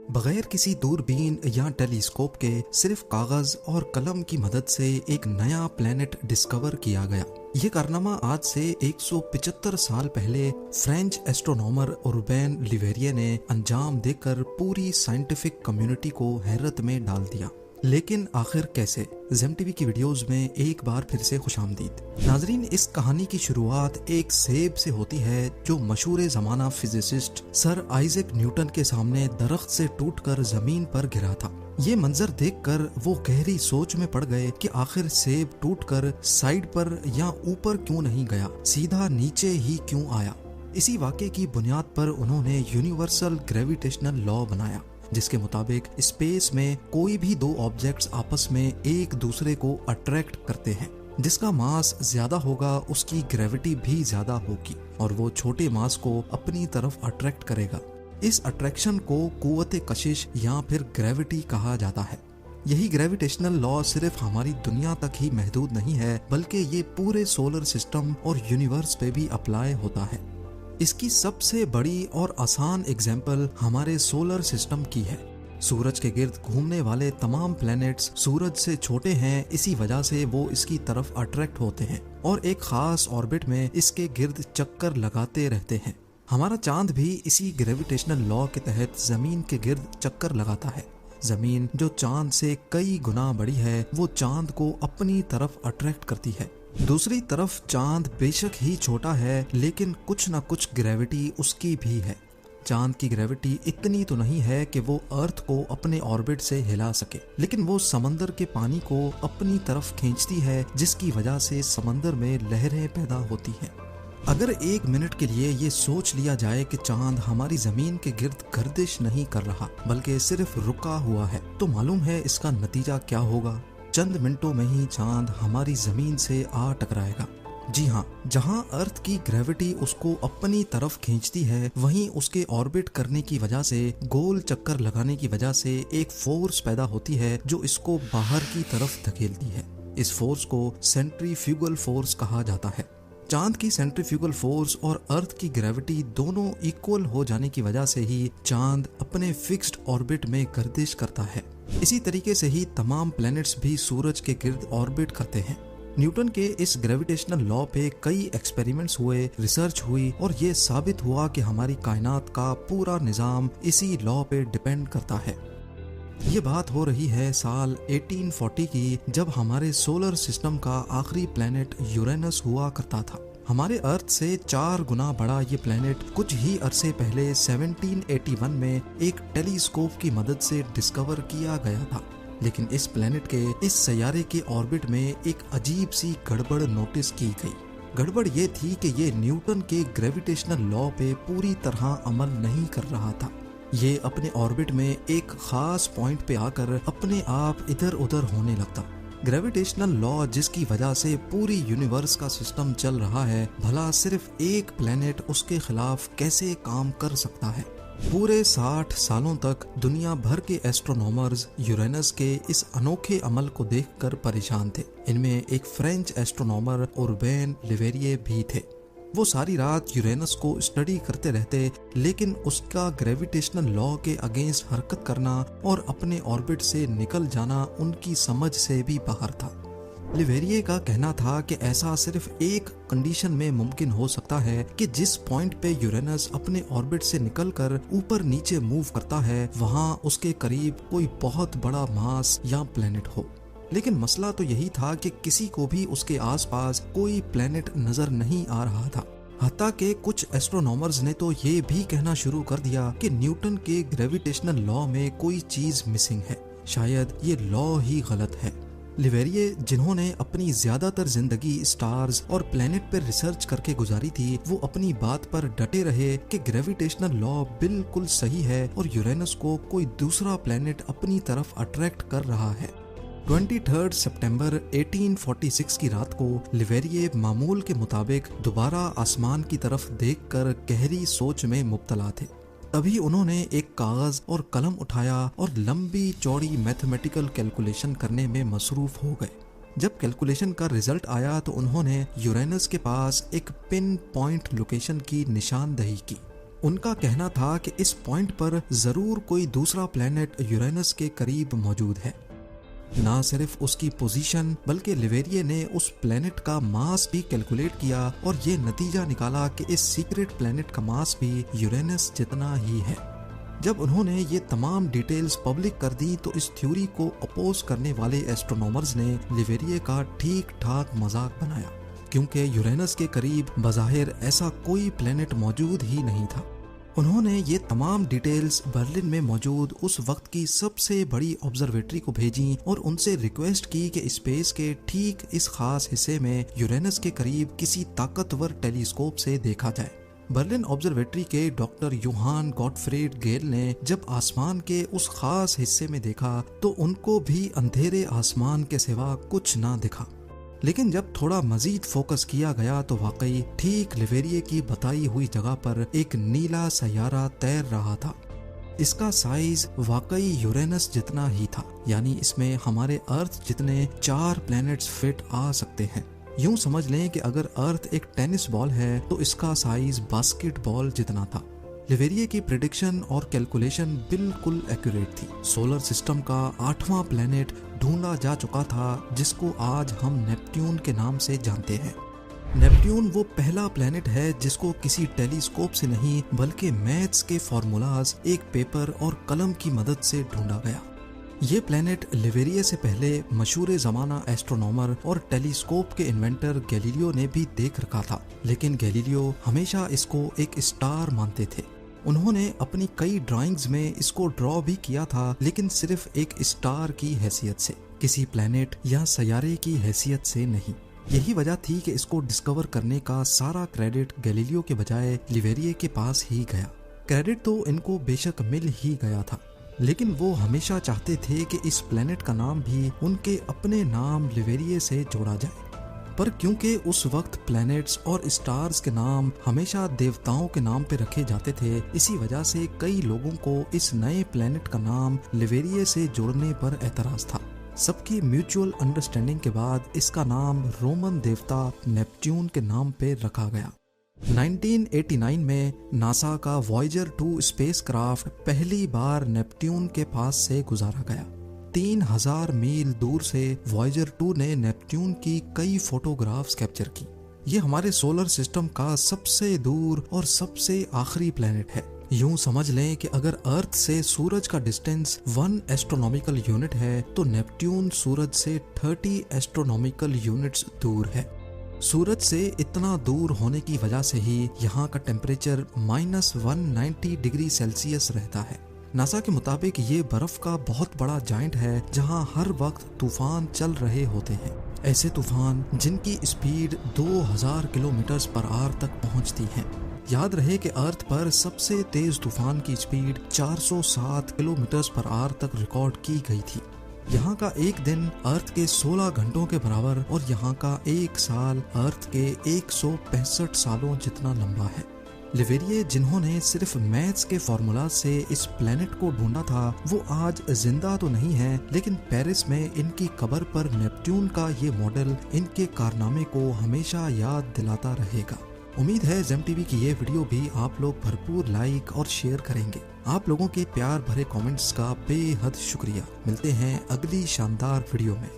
बगैर किसी दूरबीन या टेलीस्कोप के सिर्फ कागज और कलम की मदद से एक नया प्लेनेट डिस्कवर किया गया। ये कारनामा आज से 175 साल पहले फ्रेंच एस्ट्रोनॉमर उर्बैन लिवेरिये ने अंजाम देकर पूरी साइंटिफिक कम्युनिटी को हैरत में डाल दिया। लेकिन आखिर कैसे? ज़ेम टीवी की वीडियोस में एक बार फिर से खुशामदीद। नाजरीन, इस कहानी की शुरुआत एक सेब से होती है जो मशहूर ज़माना फिजिसिस्ट सर आइजैक न्यूटन के सामने दरख्त से टूटकर जमीन पर गिरा था। ये मंजर देखकर वो गहरी सोच में पड़ गए कि आखिर सेब टूटकर साइड पर या ऊपर क्यों नहीं गया, सीधा नीचे ही क्यों आया। इसी वाक़े की बुनियाद पर उन्होंने यूनिवर्सल ग्रेविटेशनल लॉ बनाया, जिसके मुताबिक स्पेस में कोई भी दो ऑब्जेक्ट्स आपस में एक दूसरे को अट्रैक्ट करते हैं। जिसका मास ज्यादा होगा उसकी ग्रेविटी भी ज्यादा होगी और वो छोटे मास को अपनी तरफ अट्रैक्ट करेगा। इस अट्रैक्शन को कुव्वते कशिश या फिर ग्रेविटी कहा जाता है। यही ग्रेविटेशनल लॉ सिर्फ हमारी दुनिया तक ही महदूद नहीं है, बल्कि ये पूरे सोलर सिस्टम और यूनिवर्स पे भी अप्लाई होता है। इसकी सबसे बड़ी और आसान एग्जाम्पल हमारे सोलर सिस्टम की है। सूरज के गिर्द घूमने वाले तमाम प्लैनेट्स सूरज से छोटे हैं, इसी वजह से वो इसकी तरफ अट्रैक्ट होते हैं और एक खास ऑर्बिट में इसके गिर्द चक्कर लगाते रहते हैं। हमारा चांद भी इसी ग्रेविटेशनल लॉ के तहत जमीन के गिर्द चक्कर लगाता है। जमीन जो चांद से कई गुना बड़ी है, वो चांद को अपनी तरफ अट्रैक्ट करती है। दूसरी तरफ चांद बेशक ही छोटा है, लेकिन कुछ न कुछ ग्रेविटी उसकी भी है। चांद की ग्रेविटी इतनी तो नहीं है कि वो अर्थ को अपने ऑर्बिट से हिला सके, लेकिन वो समंदर के पानी को अपनी तरफ खींचती है, जिसकी वजह से समंदर में लहरें पैदा होती हैं। अगर एक मिनट के लिए ये सोच लिया जाए कि चांद हमारी जमीन के गिर्द गर्दिश नहीं कर रहा बल्कि सिर्फ रुका हुआ है, तो मालूम है इसका नतीजा क्या होगा। चंद मिनटों में ही चांद हमारी जमीन से आ टकराएगा। जी हाँ, जहाँ अर्थ की ग्रेविटी उसको अपनी तरफ खींचती है, वहीं उसके ऑर्बिट करने की वजह से, गोल चक्कर लगाने की वजह से एक फोर्स पैदा होती है जो इसको बाहर की तरफ धकेलती है। इस फोर्स को सेंट्रीफ्यूगल फोर्स कहा जाता है। चांद की सेंट्रीफ्यूगल फोर्स और अर्थ की ग्रेविटी दोनों इक्वल हो जाने की वजह से ही चांद अपने फिक्स्ड ऑर्बिट में गर्दिश करता है। इसी तरीके से ही तमाम प्लैनेट्स भी सूरज के गिर्द ऑर्बिट करते हैं। न्यूटन के इस ग्रेविटेशनल लॉ पे कई एक्सपेरिमेंट्स हुए, रिसर्च हुई और ये साबित हुआ कि हमारी कायनात का पूरा निज़ाम इसी लॉ पे डिपेंड करता है। ये बात हो रही है साल 1840 की, जब हमारे सोलर सिस्टम का आखिरी प्लैनेट यूरेनस हुआ करता था। हमारे अर्थ से 4 गुना बड़ा ये प्लैनेट कुछ ही अरसे पहले 1781 में एक टेलीस्कोप की मदद से डिस्कवर किया गया था। लेकिन इस प्लैनेट के इस सैयारे के ऑर्बिट में एक अजीब सी गड़बड़ नोटिस की गई। गड़बड़ ये थी कि ये न्यूटन के ग्रेविटेशनल लॉ पे पूरी तरह अमल नहीं कर रहा था। ये अपने ऑर्बिट में एक खास पॉइंट पे आकर अपने आप इधर उधर होने लगता। ग्रेविटेशनल लॉ जिसकी वजह से पूरी यूनिवर्स का सिस्टम चल रहा है, भला सिर्फ एक प्लेनेट उसके खिलाफ कैसे काम कर सकता है। पूरे 60 सालों तक दुनिया भर के एस्ट्रोनॉमर्स यूरेनस के इस अनोखे अमल को देखकर परेशान थे। इनमें एक फ्रेंच एस्ट्रोनॉमर उर्बैन लिवेरिये भी थे। वो सारी रात यूरेनस को स्टडी करते रहते, लेकिन उसका ग्रेविटेशनल लॉ के अगेंस्ट हरकत करना और अपने ऑर्बिट से निकल जाना उनकी समझ से भी बाहर था। लिवेरिये का कहना था कि ऐसा सिर्फ एक कंडीशन में मुमकिन हो सकता है कि जिस पॉइंट पे यूरेनस अपने ऑर्बिट से निकलकर ऊपर नीचे मूव करता है, वहाँ उसके करीब कोई बहुत बड़ा मास या प्लेनेट हो। लेकिन मसला तो यही था कि किसी को भी उसके आसपास कोई प्लेनेट नजर नहीं आ रहा था। हत्ता के कुछ एस्ट्रोनॉमर्स ने तो ये भी कहना शुरू कर दिया कि न्यूटन के ग्रेविटेशनल लॉ में कोई चीज मिसिंग है, शायद ये लॉ ही गलत है। लिवेरिये, जिन्होंने अपनी ज्यादातर जिंदगी स्टार्स और प्लेनेट पर रिसर्च करके गुजारी थी, वो अपनी बात पर डटे रहे कि ग्रेविटेशनल लॉ बिल्कुल सही है और यूरेनस को कोई दूसरा प्लेनेट अपनी तरफ अट्रैक्ट कर रहा है। 23 सितंबर 1846 की रात को लिवेरिये मामूल के मुताबिक दोबारा आसमान की तरफ देखकर गहरी सोच में मुब्तला थे। तभी उन्होंने एक कागज और कलम उठाया और लंबी चौड़ी मैथमेटिकल कैलकुलेशन करने में मसरूफ हो गए। जब कैलकुलेशन का रिजल्ट आया तो उन्होंने यूरेनस के पास एक पिन पॉइंट लोकेशन की निशानदही की। उनका कहना था कि इस पॉइंट पर जरूर कोई दूसरा प्लेनेट यूरेनस के करीब मौजूद है। ना सिर्फ उसकी पोजीशन बल्कि लिवेरिए ने उस प्लेनेट का मास भी कैलकुलेट किया और ये नतीजा निकाला कि इस सीक्रेट प्लेनेट का मास भी यूरेनस जितना ही है। जब उन्होंने ये तमाम डिटेल्स पब्लिक कर दी तो इस थ्योरी को अपोज करने वाले एस्ट्रोनॉमर्स ने लिवेरिए का ठीक ठाक मजाक बनाया, क्योंकि यूरेनस के करीब बज़ाहिर ऐसा कोई प्लेनेट मौजूद ही नहीं था। उन्होंने ये तमाम डिटेल्स बर्लिन में मौजूद उस वक्त की सबसे बड़ी ऑब्जर्वेटरी को भेजी और उनसे रिक्वेस्ट की कि स्पेस के ठीक इस खास हिस्से में यूरेनस के करीब किसी ताकतवर टेलीस्कोप से देखा जाए। बर्लिन ऑब्जर्वेटरी के डॉक्टर योहान गॉटफ्रीड गेल ने जब आसमान के उस खास हिस्से में देखा तो उनको भी अंधेरे आसमान के सिवा कुछ ना दिखा। लेकिन जब थोड़ा मजीद फोकस किया गया तो वाकई ठीक लिवेरिए की बताई हुई जगह पर एक नीला सैयारा तैर रहा था। इसका साइज वाकई यूरेनस जितना ही था, यानी इसमें हमारे अर्थ जितने 4 प्लैनेट्स फिट आ सकते हैं। यूं समझ लें कि अगर अर्थ एक टेनिस बॉल है तो इसका साइज बास्केटबॉल जितना था। लिवेरिए की प्रेडिक्शन और कैलकुलेशन बिल्कुल एक्यूरेट थी। सोलर सिस्टम का 8वां प्लैनेट ढूंढा जा चुका था जिसको आज हम नेपट्यून के नाम से जानते हैं। नेपट्यून वो पहला प्लैनेट है जिसको किसी टेलीस्कोप से नहीं बल्कि मैथ्स के फॉर्मूलाज एक पेपर और कलम की मदद से ढूंढा गया। ये प्लैनेट लिवेरिए से पहले मशहूर ज़माना एस्ट्रोनॉमर और टेलीस्कोप के इन्वेंटर गैलीलियो ने भी देख रखा था, लेकिन गैलीलियो हमेशा इसको एक स्टार मानते थे। उन्होंने अपनी कई ड्राइंग्स में इसको ड्रॉ भी किया था, लेकिन सिर्फ एक स्टार की हैसियत से, किसी प्लैनेट या सैयारे की हैसियत से नहीं। यही वजह थी कि इसको डिस्कवर करने का सारा क्रेडिट गैलीलियो के बजाय लिवेरिए के पास ही गया। क्रेडिट तो इनको बेशक मिल ही गया था, लेकिन वो हमेशा चाहते थे कि इस प्लैनेट का नाम भी उनके अपने नाम लिवेरिए से जोड़ा जाए। पर क्योंकि उस वक्त प्लैनेट्स और स्टार्स के नाम हमेशा देवताओं के नाम पे रखे जाते थे, इसी वजह से कई लोगों को इस नए प्लैनेट का नाम लिवेरिए से जोड़ने पर एतराज था। सबकी म्यूचुअल अंडरस्टैंडिंग के बाद इसका नाम रोमन देवता नेपट्यून के नाम पे रखा गया। 1989 में नासा का वॉयेजर 2 स्पेसक्राफ्ट पहली बार नेपट्यून के पास से गुजारा गया। 3000 मील दूर से वॉयेजर 2 ने नेपट्यून की कई फोटोग्राफ्स कैप्चर की। ये हमारे सोलर सिस्टम का सबसे दूर और सबसे आखिरी प्लेनेट है। यूं समझ लें कि अगर अर्थ से सूरज का डिस्टेंस 1 एस्ट्रोनॉमिकल यूनिट है तो नेपट्यून सूरज से 30 एस्ट्रोनॉमिकल यूनिट्स दूर है। सूरज से इतना दूर होने की वजह से ही यहाँ का टेम्परेचर -190 डिग्री सेल्सियस रहता है। नासा के मुताबिक ये बर्फ का बहुत बड़ा जाइंट है जहाँ हर वक्त तूफान चल रहे होते हैं। ऐसे तूफान जिनकी स्पीड 2000 किलोमीटर पर आवर तक पहुँचती है। याद रहे कि अर्थ पर सबसे तेज तूफान की स्पीड 407 किलोमीटर पर आवर तक रिकॉर्ड की गई थी। यहाँ का एक दिन अर्थ के 16 घंटों के बराबर और यहाँ का एक साल अर्थ के 165 सालों जितना लंबा है। लिवेरिए जिन्होंने सिर्फ मैथ्स के फॉर्मूला से इस प्लेनेट को ढूंढा था, वो आज जिंदा तो नहीं है, लेकिन पेरिस में इनकी कब्र पर नेपट्यून का ये मॉडल इनके कारनामे को हमेशा याद दिलाता रहेगा। उम्मीद है जेम टीवी की ये वीडियो भी आप लोग भरपूर लाइक और शेयर करेंगे। आप लोगों के प्यार भरे कमेंट्स का बेहद शुक्रिया। मिलते हैं अगली शानदार वीडियो में।